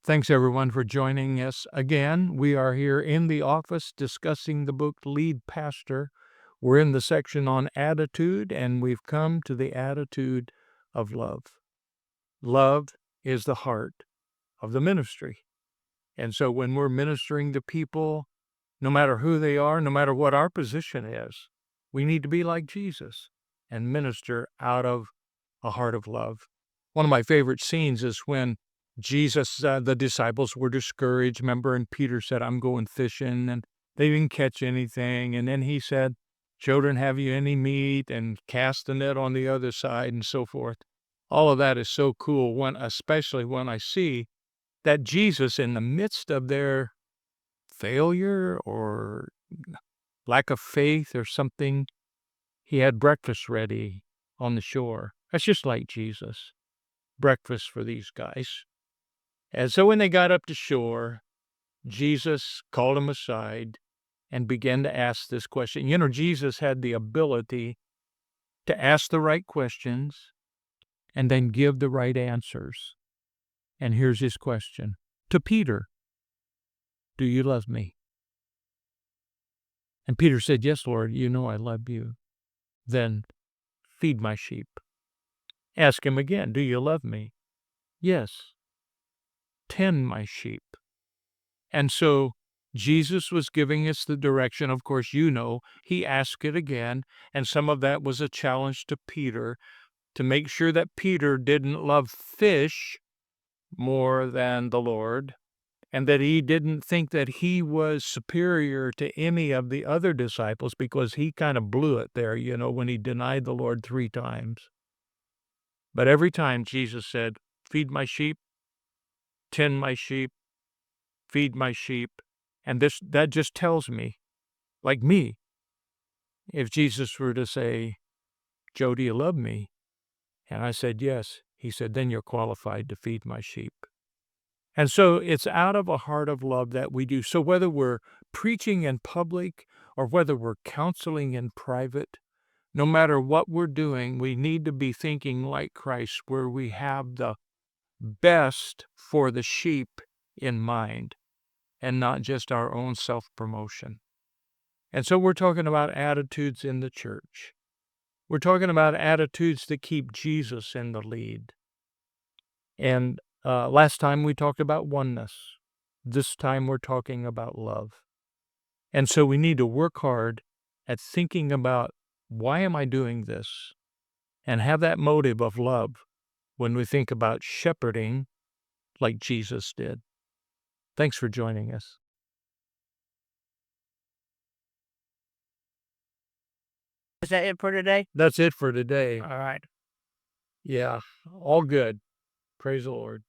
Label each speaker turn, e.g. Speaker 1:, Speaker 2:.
Speaker 1: Thanks, everyone, for joining us again. We are here in the office discussing the book Lead Pastor. We're in the section on attitude, and we've come to the attitude of love. Love is the heart of the ministry. And so when we're ministering to people, no matter who they are, no matter what our position is, we need to be like Jesus and minister out of a heart of love. One of my favorite scenes is when Jesus, the disciples were discouraged, remember, and Peter said, I'm going fishing, and they didn't catch anything. And then he said, children, have you any meat? And cast the net on the other side and so forth. All of that is so cool, especially when I see that Jesus, in the midst of their failure or lack of faith or something, he had breakfast ready on the shore. That's just like Jesus. Breakfast for these guys. And so when they got up to shore, Jesus called them aside and began to ask this question. You know, Jesus had the ability to ask the right questions and then give the right answers. And here's his question to Peter: do you love me? And Peter said, yes, Lord, you know I love you. Then feed my sheep. Ask him again, do you love me? Yes. Tend my sheep. And so Jesus was giving us the direction. Of course, he asked it again, and some of that was a challenge to Peter to make sure that Peter didn't love fish more than the Lord, and that he didn't think that he was superior to any of the other disciples, because he kind of blew it there, when he denied the Lord 3 times. But every time Jesus said, feed my sheep, tend my sheep, feed my sheep. And that just tells me, like me, if Jesus were to say, Joe, do you love me? And I said, yes. He said, then you're qualified to feed my sheep. And so it's out of a heart of love that we do. So whether we're preaching in public or whether we're counseling in private, no matter what we're doing, we need to be thinking like Christ, where we have the best for the sheep in mind and not just our own self-promotion. And so we're talking about attitudes in the church. We're talking about attitudes that keep Jesus in the lead. And last time we talked about oneness. This time we're talking about love. And so we need to work hard at thinking about, why am I doing this? And have that motive of love when we think about shepherding like Jesus did. Thanks for joining us.
Speaker 2: Is that it for today?
Speaker 1: That's it for today.
Speaker 2: All right.
Speaker 1: Yeah, all good. Praise the Lord.